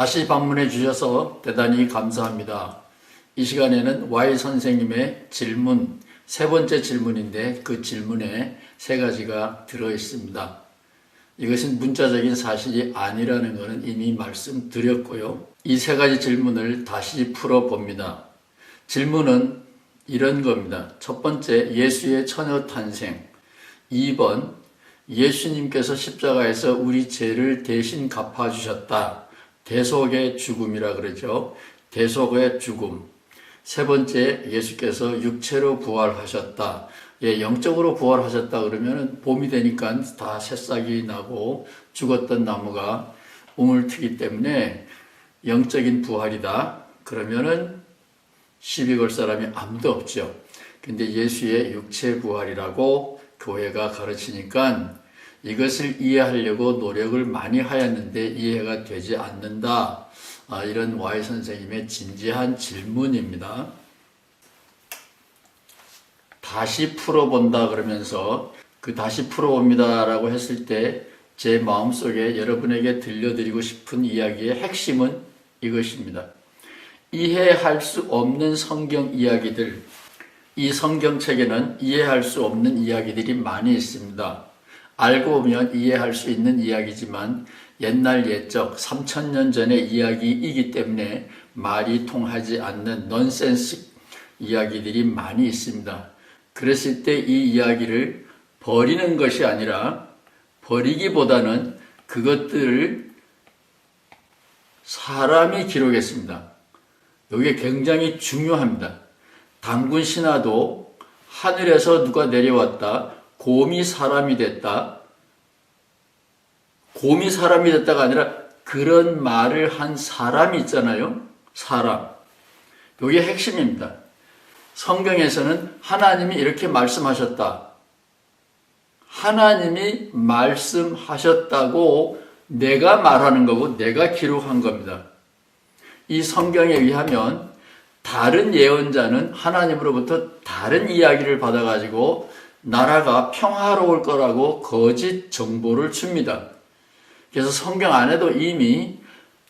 다시 방문해 주셔서 대단히 감사합니다. 이 시간에는 Y 선생님의 질문, 세 번째 질문인데 그 질문에 세 가지가 들어 있습니다. 이것은 문자적인 사실이 아니라는 것은 이미 말씀드렸고요. 이 세 가지 질문을 다시 풀어봅니다. 질문은 이런 겁니다. 첫 번째, 예수의 처녀 탄생. 2번, 예수님께서 십자가에서 우리 죄를 대신 갚아주셨다. 대속의 죽음이라 그러죠. 대속의 죽음. 세 번째, 예수께서 육체로 부활하셨다. 영적으로 부활하셨다 그러면 봄이 되니까 다 새싹이 나고 죽었던 나무가 움을 트기 때문에 영적인 부활이다. 그러면은 시비 걸 사람이 아무도 없죠. 근데 예수의 육체 부활이라고 교회가 가르치니까 이것을 이해하려고 노력을 많이 하였는데 이해가 되지 않는다. 이런 Y 선생님의 진지한 질문입니다. 다시 풀어본다 그러면서 그 다시 풀어봅니다 라고 했을 때 제 마음속에 여러분에게 들려드리고 싶은 이야기의 핵심은 이것입니다. 이해할 수 없는 성경 이야기들, 이 성경책에는 이해할 수 없는 이야기들이 많이 있습니다. 알고 보면 이해할 수 있는 이야기지만 옛날 옛적 3000년 전의 이야기이기 때문에 말이 통하지 않는 넌센스 이야기들이 많이 있습니다. 그랬을 때 이 이야기를 버리는 것이 아니라 버리기보다는 그것들을 사람이 기록했습니다. 이게 굉장히 중요합니다. 단군 신화도 하늘에서 누가 내려왔다. 곰이 사람이 됐다. 곰이 사람이 됐다가 아니라 그런 말을 한 사람이 있잖아요. 사람. 이게 핵심입니다. 성경에서는 하나님이 이렇게 말씀하셨다. 하나님이 말씀하셨다고 내가 말하는 거고 내가 기록한 겁니다. 이 성경에 의하면 다른 예언자는 하나님으로부터 다른 이야기를 받아가지고 나라가 평화로울 거라고 거짓 정보를 줍니다. 그래서 성경 안에도 이미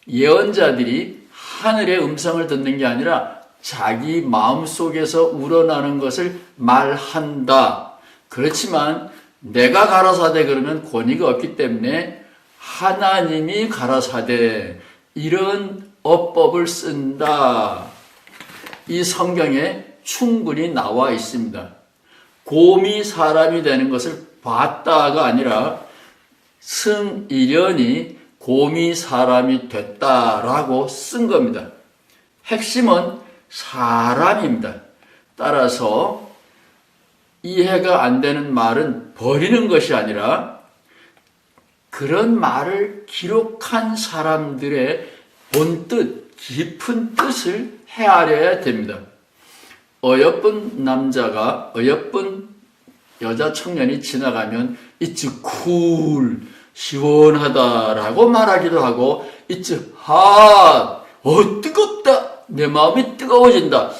예언자들이 하늘의 음성을 듣는 게 아니라 자기 마음속에서 우러나는 것을 말한다. 그렇지만 내가 가라사대 그러면 권위가 없기 때문에 하나님이 가라사대 이런 어법을 쓴다. 이 성경에 충분히 나와 있습니다. 곰이 사람이 되는 것을 봤다가 아니라 승일련이 곰이 사람이 됐다라고 쓴 겁니다. 핵심은 사람입니다. 따라서 이해가 안 되는 말은 버리는 것이 아니라 그런 말을 기록한 사람들의 본뜻, 깊은 뜻을 헤아려야 됩니다. 어여쁜 남자가 어여쁜 여자 청년이 지나가면 It's cool, 시원하다라고 말하기도 하고 It's hot, 뜨겁다, 내 마음이 뜨거워진다.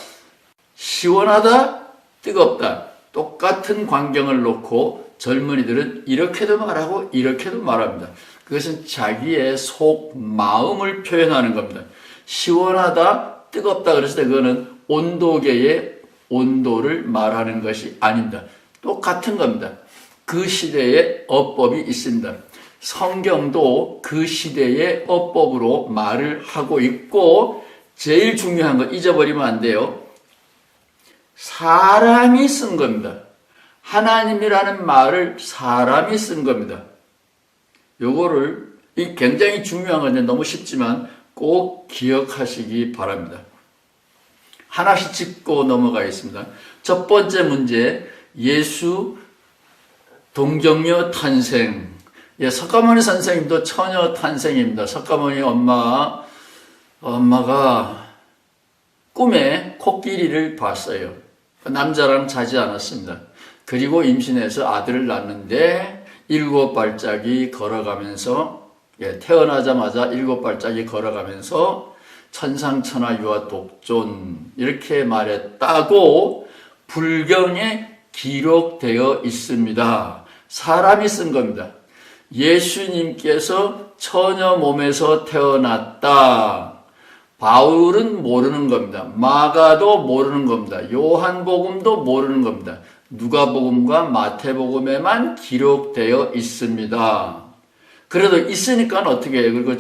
시원하다, 뜨겁다. 똑같은 광경을 놓고 젊은이들은 이렇게도 말하고 이렇게도 말합니다. 그것은 자기의 속 마음을 표현하는 겁니다. 시원하다, 뜨겁다 그랬을 때 그거는 온도계의 온도를 말하는 것이 아닙니다. 똑같은 겁니다. 그 시대에 어법이 있습니다. 성경도 그 시대의 어법으로 말을 하고 있고 제일 중요한 거 잊어버리면 안 돼요. 사람이 쓴 겁니다. 하나님이라는 말을 사람이 쓴 겁니다. 요거를 굉장히 중요한 건데 너무 쉽지만 꼭 기억하시기 바랍니다. 하나씩 짚고 넘어가겠습니다. 첫 번째 문제, 예수 동정녀 탄생. 석가모니 선생님도 처녀 탄생입니다. 석가모니 엄마가 꿈에 코끼리를 봤어요. 남자랑 자지 않았습니다. 그리고 임신해서 아들을 낳는데 7발짝이 걸어가면서 태어나자마자 7발짝이 걸어가면서 천상천하유아 독존 이렇게 말했다고 불경에 기록되어 있습니다. 사람이 쓴 겁니다. 예수님께서 처녀 몸에서 태어났다. 바울은 모르는 겁니다. 마가도 모르는 겁니다. 요한복음도 모르는 겁니다. 누가복음과 마태복음에만 기록되어 있습니다. 그래도 있으니까 어떻게 해요? 그리고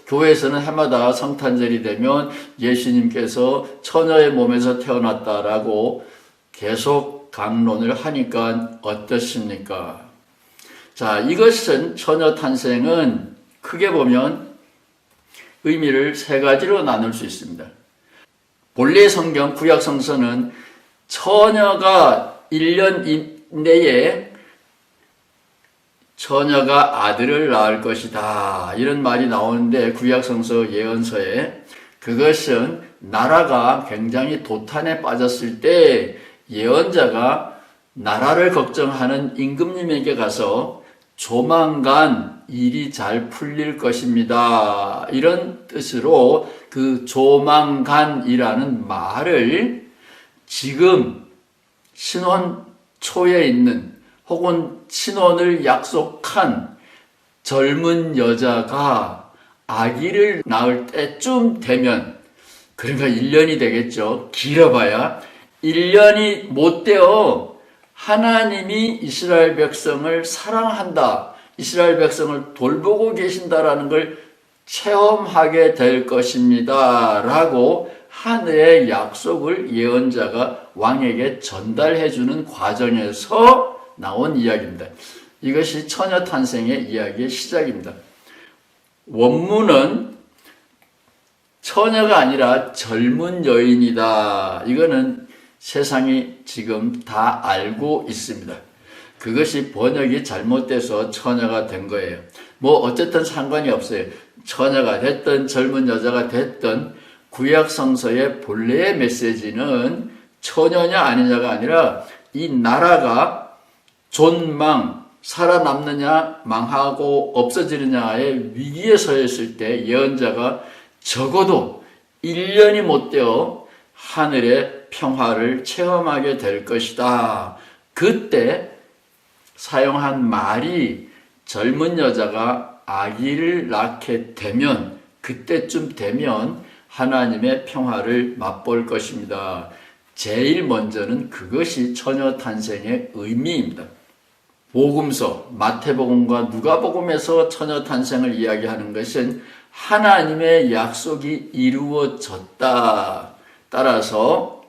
교회에서는 해마다 성탄절이 되면 예수님께서 처녀의 몸에서 태어났다라고 계속 강론을 하니까 어떻습니까? 자, 이것은 처녀 탄생은 크게 보면 의미를 세 가지로 나눌 수 있습니다. 본래 성경 구약 성서는 처녀가 1년 내에 처녀가 아들을 낳을 것이다 이런 말이 나오는데 구약 성서 예언서에 그것은 나라가 굉장히 도탄에 빠졌을 때 예언자가 나라를 걱정하는 임금님에게 가서 조만간 일이 잘 풀릴 것입니다. 이런 뜻으로 그 조만간이라는 말을 지금 신혼 초에 있는 혹은 신혼을 약속한 젊은 여자가 아기를 낳을 때쯤 되면 그러니까 1년이 되겠죠. 길어봐야 1년이 못 되어 하나님이 이스라엘 백성을 사랑한다. 이스라엘 백성을 돌보고 계신다라는 걸 체험하게 될 것입니다. 라고 하늘의 약속을 예언자가 왕에게 전달해 주는 과정에서 나온 이야기입니다. 이것이 처녀 탄생의 이야기의 시작입니다. 원문은 처녀가 아니라 젊은 여인이다. 이거는 세상이 지금 다 알고 있습니다. 그것이 번역이 잘못돼서 처녀가 된 거예요. 뭐 어쨌든 상관이 없어요. 처녀가 됐든 젊은 여자가 됐든 구약 성서의 본래의 메시지는 처녀냐 아니냐가 아니라 이 나라가 존망, 살아남느냐 망하고 없어지느냐의 위기에 서있을 때 예언자가 적어도 1년이 못 되어 하늘의 평화를 체험하게 될 것이다. 그때 사용한 말이 젊은 여자가 아기를 낳게 되면 그때쯤 되면 하나님의 평화를 맛볼 것입니다. 제일 먼저는 그것이 처녀 탄생의 의미입니다. 복음서, 마태복음과 누가복음에서 처녀 탄생을 이야기하는 것은 하나님의 약속이 이루어졌다. 따라서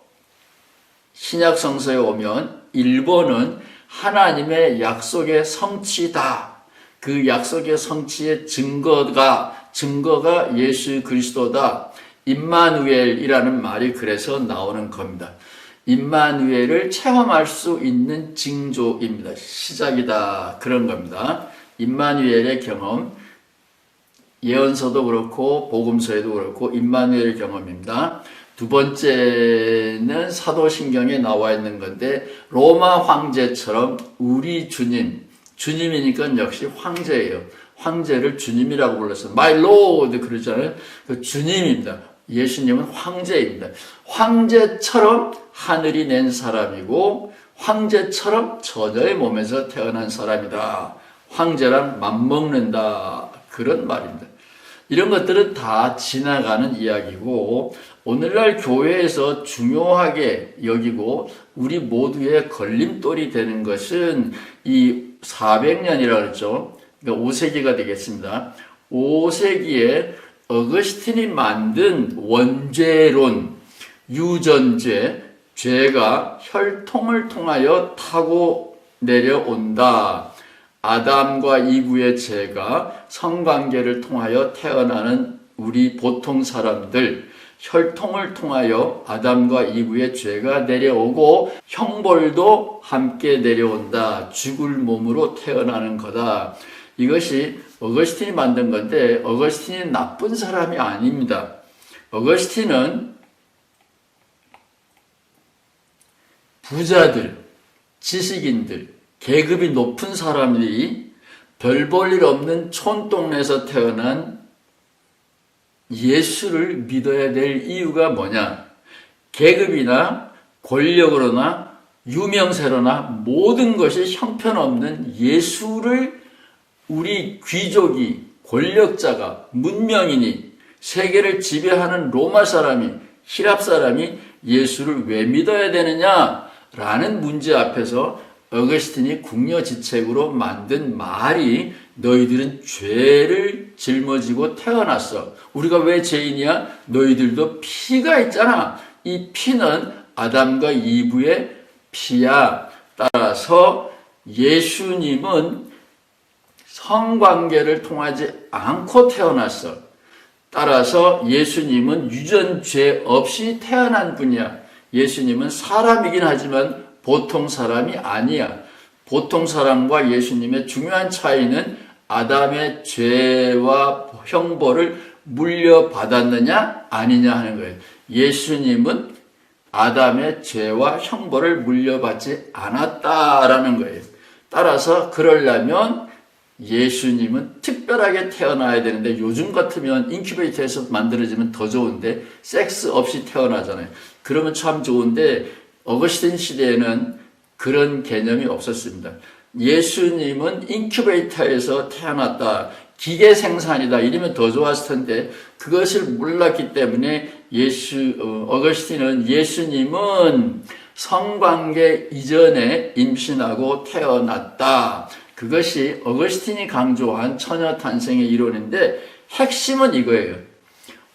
신약 성서에 오면 1번은 하나님의 약속의 성취다. 그 약속의 성취의 증거가 예수 그리스도다. 임마누엘이라는 말이 그래서 나오는 겁니다. 임마누엘을 체험할 수 있는 징조입니다. 시작이다. 그런 겁니다. 임마누엘의 경험, 예언서도 그렇고 복음서에도 그렇고 임마누엘 경험입니다. 두 번째는 사도신경에 나와 있는 건데 로마 황제처럼 우리 주님이니까 역시 황제예요. 황제를 주님이라고 불러서 My Lord 그러잖아요. 그 주님입니다. 예수님은 황제입니다. 황제처럼 하늘이 낸 사람이고 황제처럼 처녀의 몸에서 태어난 사람이다. 황제랑 맞먹는다. 그런 말입니다. 이런 것들은 다 지나가는 이야기고 오늘날 교회에서 중요하게 여기고 우리 모두의 걸림돌이 되는 것은 이 400년이라고 그랬죠. 그러니까 5세기가 되겠습니다. 5세기에 어거스틴이 만든 원죄론, 유전죄, 죄가 혈통을 통하여 타고 내려온다. 아담과 이브의 죄가 성관계를 통하여 태어나는 우리 보통 사람들, 혈통을 통하여 아담과 이브의 죄가 내려오고 형벌도 함께 내려온다. 죽을 몸으로 태어나는 거다. 이것이 어거스틴이 만든 건데 어거스틴이 나쁜 사람이 아닙니다. 어거스틴은 부자들, 지식인들, 계급이 높은 사람들이 별 볼 일 없는 촌동네에서 태어난 예수를 믿어야 될 이유가 뭐냐? 계급이나 권력으로나 유명세로나 모든 것이 형편없는 예수를 우리 귀족이 권력자가, 문명인이, 세계를 지배하는 로마 사람이, 히랍 사람이 예수를 왜 믿어야 되느냐라는 문제 앞에서 어거스틴이 궁여지책으로 만든 말이 너희들은 죄를 짊어지고 태어났어. 우리가 왜 죄인이야? 너희들도 피가 있잖아. 이 피는 아담과 이브의 피야. 따라서 예수님은 성관계를 통하지 않고 태어났어. 따라서 예수님은 유전죄 없이 태어난 분이야. 예수님은 사람이긴 하지만 보통 사람이 아니야. 보통 사람과 예수님의 중요한 차이는 아담의 죄와 형벌을 물려받았느냐 아니냐 하는 거예요. 예수님은 아담의 죄와 형벌을 물려받지 않았다라는 거예요. 따라서 그러려면 예수님은 특별하게 태어나야 되는데, 요즘 같으면 인큐베이터에서 만들어지면 더 좋은데 섹스 없이 태어나잖아요. 그러면 참 좋은데 어거스틴 시대에는 그런 개념이 없었습니다. 예수님은 인큐베이터에서 태어났다, 기계 생산이다 이러면 더 좋았을 텐데 그것을 몰랐기 때문에 어거스틴은 예수님은 성관계 이전에 임신하고 태어났다. 그것이 어거스틴이 강조한 처녀 탄생의 이론인데, 핵심은 이거예요.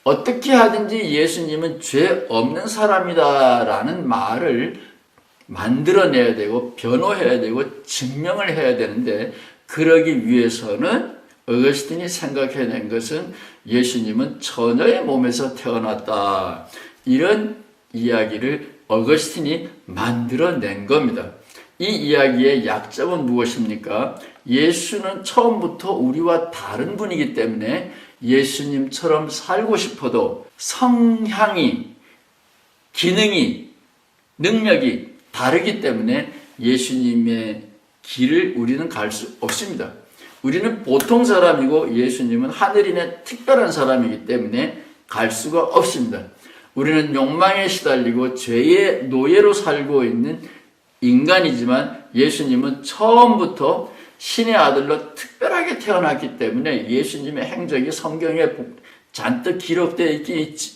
어떻게 하든지 예수님은 죄 없는 사람이다라는 말을 만들어내야 되고 변호해야 되고 증명을 해야 되는데, 그러기 위해서는 어거스틴이 생각해낸 것은 예수님은 처녀의 몸에서 태어났다, 이런 이야기를 어거스틴이 만들어낸 겁니다. 이 이야기의 약점은 무엇입니까? 예수는 처음부터 우리와 다른 분이기 때문에 예수님처럼 살고 싶어도 성향이, 기능이, 능력이 다르기 때문에 예수님의 길을 우리는 갈 수 없습니다. 우리는 보통 사람이고 예수님은 하늘인의 특별한 사람이기 때문에 갈 수가 없습니다. 우리는 욕망에 시달리고 죄의 노예로 살고 있는 인간이지만 예수님은 처음부터 신의 아들로 특별하게 태어났기 때문에 예수님의 행적이 성경에 잔뜩 기록되어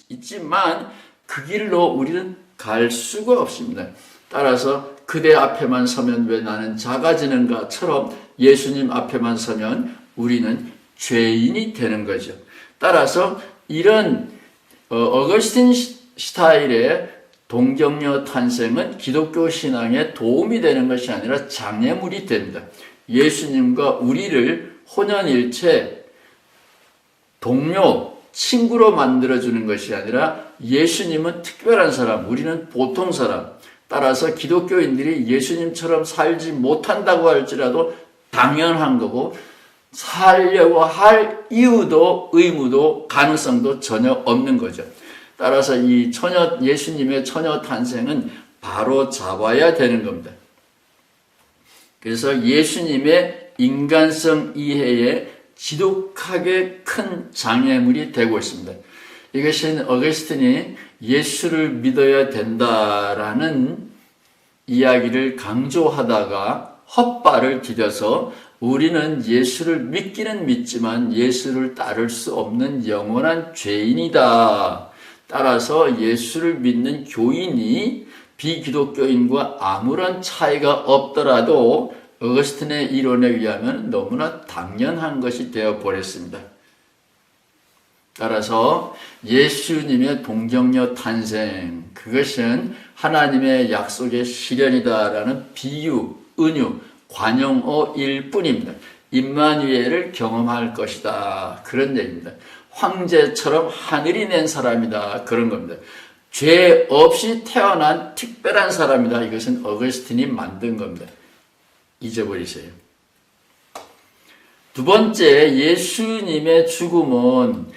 있지만 그 길로 우리는 갈 수가 없습니다. 따라서 그대 앞에만 서면 왜 나는 작아지는가처럼 예수님 앞에만 서면 우리는 죄인이 되는 거죠. 따라서 이런 어거스틴 스타일의 동정녀 탄생은 기독교 신앙에 도움이 되는 것이 아니라 장애물이 됩니다. 예수님과 우리를 혼연일체, 동료, 친구로 만들어주는 것이 아니라 예수님은 특별한 사람, 우리는 보통 사람. 따라서 기독교인들이 예수님처럼 살지 못한다고 할지라도 당연한 거고, 살려고 할 이유도 의무도 가능성도 전혀 없는 거죠. 따라서 이 예수님의 처녀 탄생은 바로 잡아야 되는 겁니다. 그래서 예수님의 인간성 이해에 지독하게 큰 장애물이 되고 있습니다. 이것은 어거스틴이 예수를 믿어야 된다라는 이야기를 강조하다가 헛발을 디뎌서 우리는 예수를 믿기는 믿지만 예수를 따를 수 없는 영원한 죄인이다. 따라서 예수를 믿는 교인이 비기독교인과 아무런 차이가 없더라도 어거스틴의 이론에 의하면 너무나 당연한 것이 되어버렸습니다. 따라서 예수님의 동정녀 탄생, 그것은 하나님의 약속의 실현이다라는 비유, 은유, 관용어일 뿐입니다. 임마누엘을 경험할 것이다, 그런 얘기입니다. 황제처럼 하늘이 낸 사람이다, 그런 겁니다. 죄 없이 태어난 특별한 사람이다, 이것은 어거스틴이 만든 겁니다. 잊어버리세요. 두 번째, 예수님의 죽음은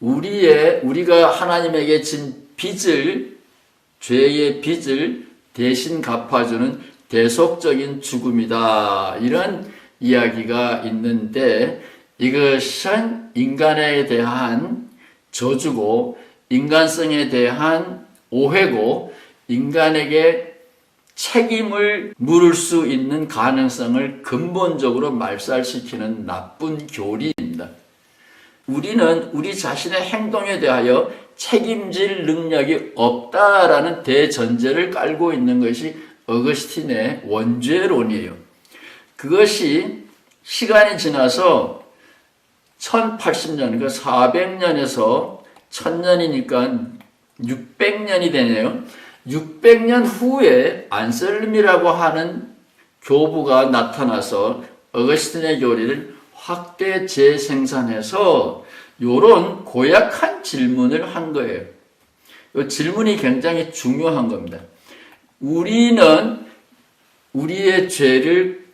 우리가 하나님에게 진 빚을, 죄의 빚을 대신 갚아주는 대속적인 죽음이다, 이런 이야기가 있는데, 이것은 인간에 대한 저주고 인간성에 대한 오해고 인간에게 책임을 물을 수 있는 가능성을 근본적으로 말살시키는 나쁜 교리입니다. 우리는 우리 자신의 행동에 대하여 책임질 능력이 없다라는 대전제를 깔고 있는 것이 어거스틴의 원죄론이에요. 그것이 시간이 지나서 1080년, 그러니까 400년에서 1000년이니까 600년이 되네요. 600년 후에 안셀름이라고 하는 교부가 나타나서 어거스틴의 교리를 확대 재생산해서 이런 고약한 질문을 한 거예요. 이 질문이 굉장히 중요한 겁니다. 우리는 우리의 죄를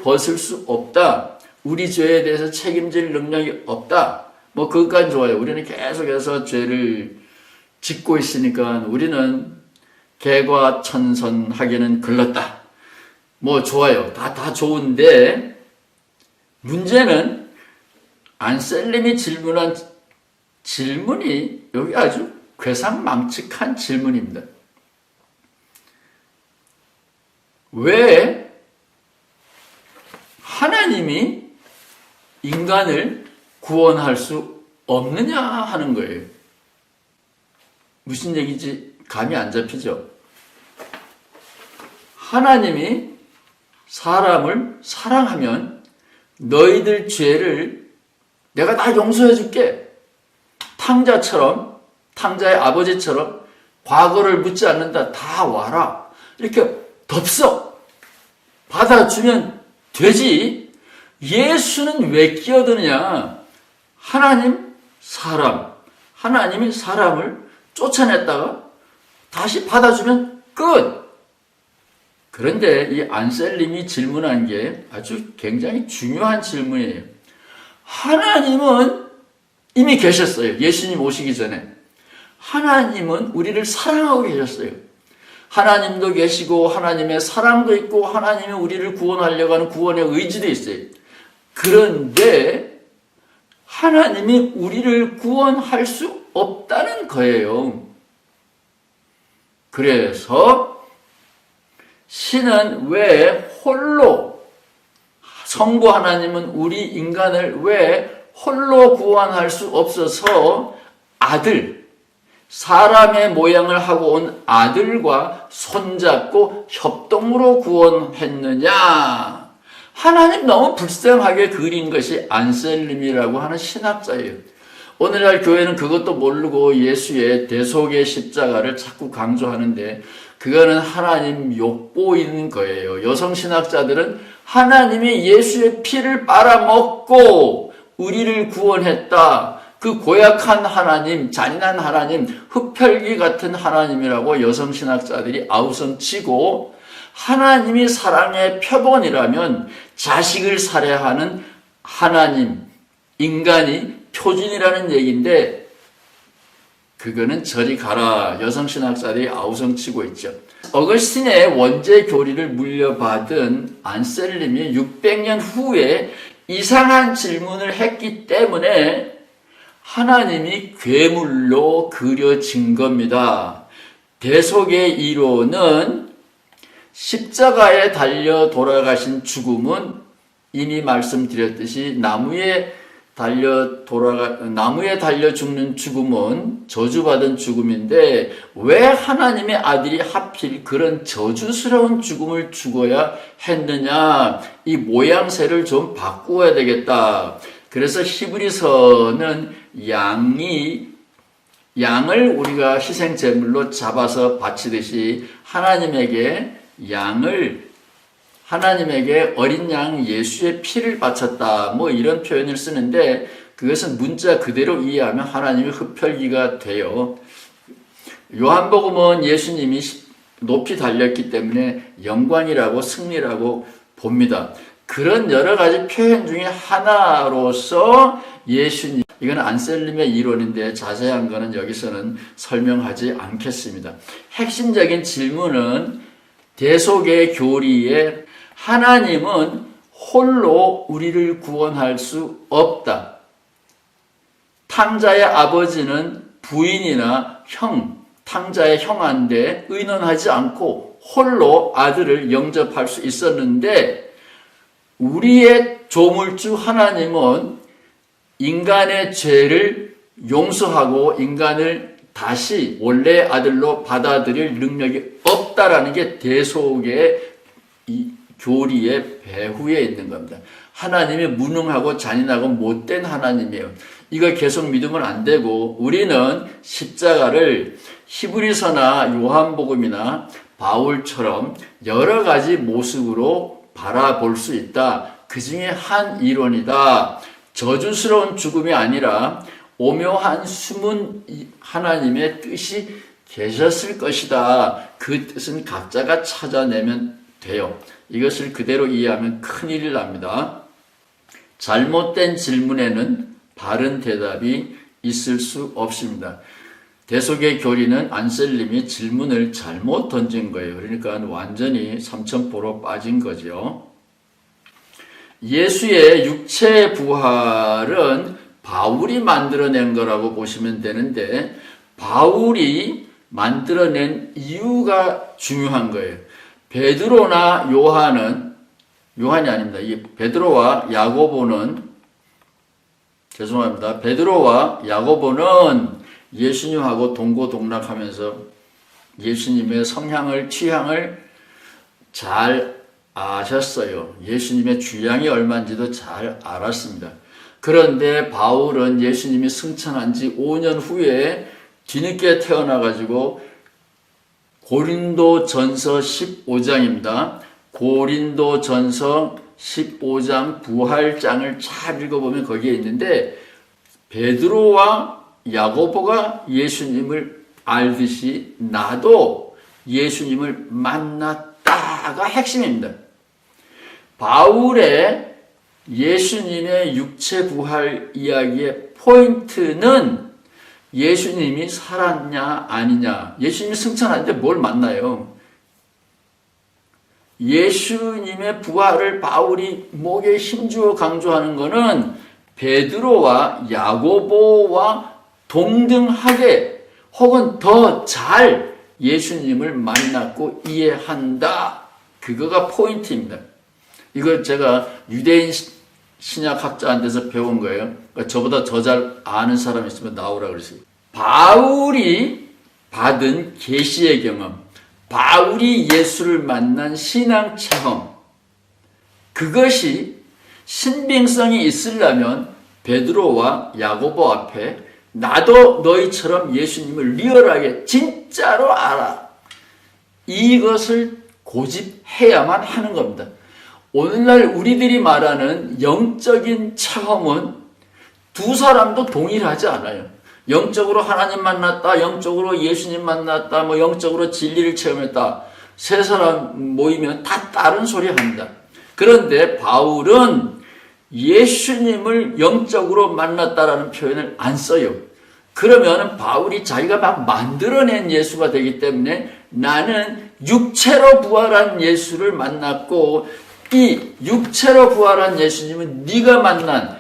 벗을 수 없다. 우리 죄에 대해서 책임질 능력이 없다. 뭐 그것까지 좋아요. 우리는 계속해서 죄를 짓고 있으니까 우리는 개과천선하기는 글렀다. 뭐 좋아요. 다 좋은데 문제는 안셀림이 질문한 질문이 여기 아주 괴상망측한 질문입니다. 왜 하나님이 인간을 구원할 수 없느냐 하는 거예요. 무슨 얘기인지 감이 안 잡히죠? 하나님이 사람을 사랑하면 너희들 죄를 내가 다 용서해 줄게. 탕자의 아버지처럼 과거를 묻지 않는다. 다 와라. 이렇게 덥석 받아주면 되지. 예수는 왜 끼어드느냐? 하나님이 사람을 쫓아냈다가 다시 받아주면 끝. 그런데 이 안셀림이 질문한 게 아주 굉장히 중요한 질문이에요. 하나님은 이미 계셨어요. 예수님 오시기 전에. 하나님은 우리를 사랑하고 계셨어요. 하나님도 계시고 하나님의 사랑도 있고 하나님이 우리를 구원하려고 하는 구원의 의지도 있어요. 그런데 하나님이 우리를 구원할 수 없다는 거예요. 그래서 신은 왜 홀로, 성부 하나님은 우리 인간을 왜 홀로 구원할 수 없어서 사람의 모양을 하고 온 아들과 손잡고 협동으로 구원했느냐? 하나님 너무 불쌍하게 그린 것이 안셀림이라고 하는 신학자예요. 오늘날 교회는 그것도 모르고 예수의 대속의 십자가를 자꾸 강조하는데 그거는 하나님 욕보인 거예요. 여성 신학자들은 하나님이 예수의 피를 빨아먹고 우리를 구원했다. 그 고약한 하나님, 잔인한 하나님, 흡혈귀 같은 하나님이라고 여성 신학자들이 아우성치고 하나님이 사랑의 표본이라면 자식을 살해하는 하나님, 인간이 표준이라는 얘기인데 그거는 저리 가라. 여성 신학자들이 아우성치고 있죠. 어거스틴의 원죄 교리를 물려받은 안셀림이 600년 후에 이상한 질문을 했기 때문에 하나님이 괴물로 그려진 겁니다. 대속의 이론은 십자가에 달려 돌아가신 죽음은 이미 말씀드렸듯이 나무에 달려 죽는 죽음은 저주받은 죽음인데 왜 하나님의 아들이 하필 그런 저주스러운 죽음을 죽어야 했느냐? 이 모양새를 좀 바꾸어야 되겠다. 그래서 히브리서는 양을 우리가 희생 제물로 잡아서 바치듯이 하나님에게 어린 양 예수의 피를 바쳤다. 뭐 이런 표현을 쓰는데 그것은 문자 그대로 이해하면 하나님의 흡혈귀가 돼요. 요한복음은 예수님이 높이 달렸기 때문에 영광이라고 승리라고 봅니다. 그런 여러 가지 표현 중에 하나로서 예수님, 이건 안셀림의 이론인데 자세한 거는 여기서는 설명하지 않겠습니다. 핵심적인 질문은 대속의 교리에 하나님은 홀로 우리를 구원할 수 없다. 탕자의 아버지는 부인이나 탕자의 형한테 의논하지 않고 홀로 아들을 영접할 수 있었는데 우리의 조물주 하나님은 인간의 죄를 용서하고 인간을 다시 원래 아들로 받아들일 능력이 없다라는 게 대속의 이 교리의 배후에 있는 겁니다. 하나님이 무능하고 잔인하고 못된 하나님이에요. 이거 계속 믿으면 안 되고, 우리는 십자가를 히브리서나 요한복음이나 바울처럼 여러 가지 모습으로 바라볼 수 있다. 그 중에 한 이론이다. 저주스러운 죽음이 아니라 오묘한 숨은 하나님의 뜻이 계셨을 것이다. 그 뜻은 각자가 찾아내면 돼요. 이것을 그대로 이해하면 큰일이 납니다. 잘못된 질문에는 바른 대답이 있을 수 없습니다. 대속의 교리는 안셀림이 질문을 잘못 던진 거예요. 그러니까 완전히 삼천포로 빠진 거죠. 예수의 육체 부활은 바울이 만들어낸 거라고 보시면 되는데, 바울이 만들어낸 이유가 중요한 거예요. 베드로나 요한이 아닙니다. 이 베드로와 야고보는, 죄송합니다. 베드로와 야고보는 예수님하고 동고동락하면서 예수님의 성향을, 취향을 잘 아셨어요. 예수님의 주량이 얼마인지도 잘 알았습니다. 그런데 바울은 예수님이 승천한 지 5년 후에 뒤늦게 태어나가지고 고린도전서 15장입니다. 고린도전서 15장 부활장을 잘 읽어보면 거기에 있는데, 베드로와 야고보가 예수님을 알듯이 나도 예수님을 만났다가 핵심입니다. 바울의 예수님의 육체 부활 이야기의 포인트는 예수님이 살았냐 아니냐. 예수님이 승천하는데 뭘 만나요? 예수님의 부활을 바울이 목에 힘주어 강조하는 것은 베드로와 야고보와 동등하게 혹은 더 잘 예수님을 만났고 이해한다. 그거가 포인트입니다. 이걸 제가 유대인 신약학자한테서 배운 거예요. 그러니까 저보다 더 잘 아는 사람이 있으면 나오라 그랬어요. 바울이 받은 계시의 경험, 바울이 예수를 만난 신앙 체험, 그것이 신빙성이 있으려면 베드로와 야고보 앞에 나도 너희처럼 예수님을 리얼하게 진짜로 알아. 이것을 고집해야만 하는 겁니다. 오늘날 우리들이 말하는 영적인 체험은 두 사람도 동일하지 않아요. 영적으로 하나님 만났다, 영적으로 예수님 만났다, 뭐 영적으로 진리를 체험했다. 세 사람 모이면 다 다른 소리 합니다. 그런데 바울은 예수님을 영적으로 만났다라는 표현을 안 써요. 그러면 바울이 자기가 막 만들어낸 예수가 되기 때문에 나는 육체로 부활한 예수를 만났고, 이 육체로 부활한 예수님은 네가 만난,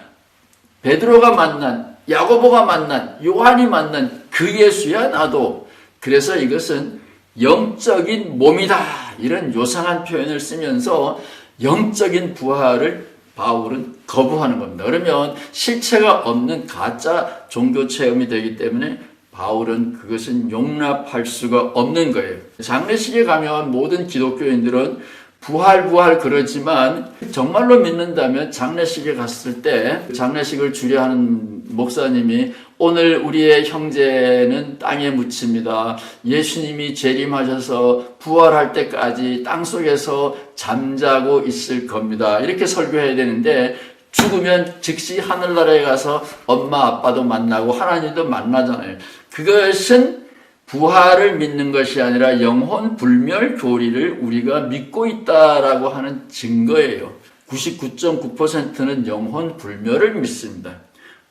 베드로가 만난, 야고보가 만난, 요한이 만난 그 예수야 나도. 그래서 이것은 영적인 몸이다, 이런 요상한 표현을 쓰면서 영적인 부활을 바울은 거부하는 겁니다. 그러면 실체가 없는 가짜 종교 체험이 되기 때문에 바울은 그것은 용납할 수가 없는 거예요. 장례식에 가면 모든 기독교인들은 부활 그러지만 정말로 믿는다면 장례식에 갔을 때 장례식을 주례하는 목사님이 오늘 우리의 형제는 땅에 묻힙니다. 예수님이 재림하셔서 부활할 때까지 땅속에서 잠자고 있을 겁니다. 이렇게 설교해야 되는데 죽으면 즉시 하늘나라에 가서 엄마 아빠도 만나고 하나님도 만나잖아요. 그것은 부활을 믿는 것이 아니라 영혼 불멸 교리를 우리가 믿고 있다라고 하는 증거예요. 99.9%는 영혼 불멸을 믿습니다.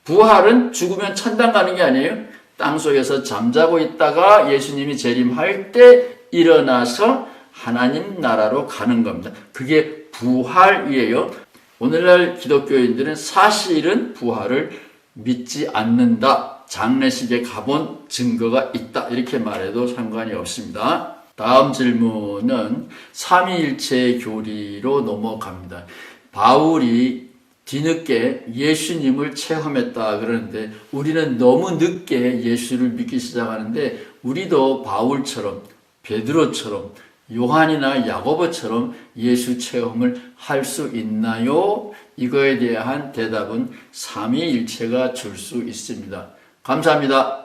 부활은 죽으면 천당 가는 게 아니에요. 땅속에서 잠자고 있다가 예수님이 재림할 때 일어나서 하나님 나라로 가는 겁니다. 그게 부활이에요. 오늘날 기독교인들은 사실은 부활을 믿지 않는다. 장례식에 가본 증거가 있다. 이렇게 말해도 상관이 없습니다. 다음 질문은 삼위일체의 교리로 넘어갑니다. 바울이 뒤늦게 예수님을 체험했다 그러는데 우리는 너무 늦게 예수를 믿기 시작하는데 우리도 바울처럼 베드로처럼 요한이나 야고보처럼 예수 체험을 할 수 있나요? 이거에 대한 대답은 삼위일체가 줄 수 있습니다. 감사합니다.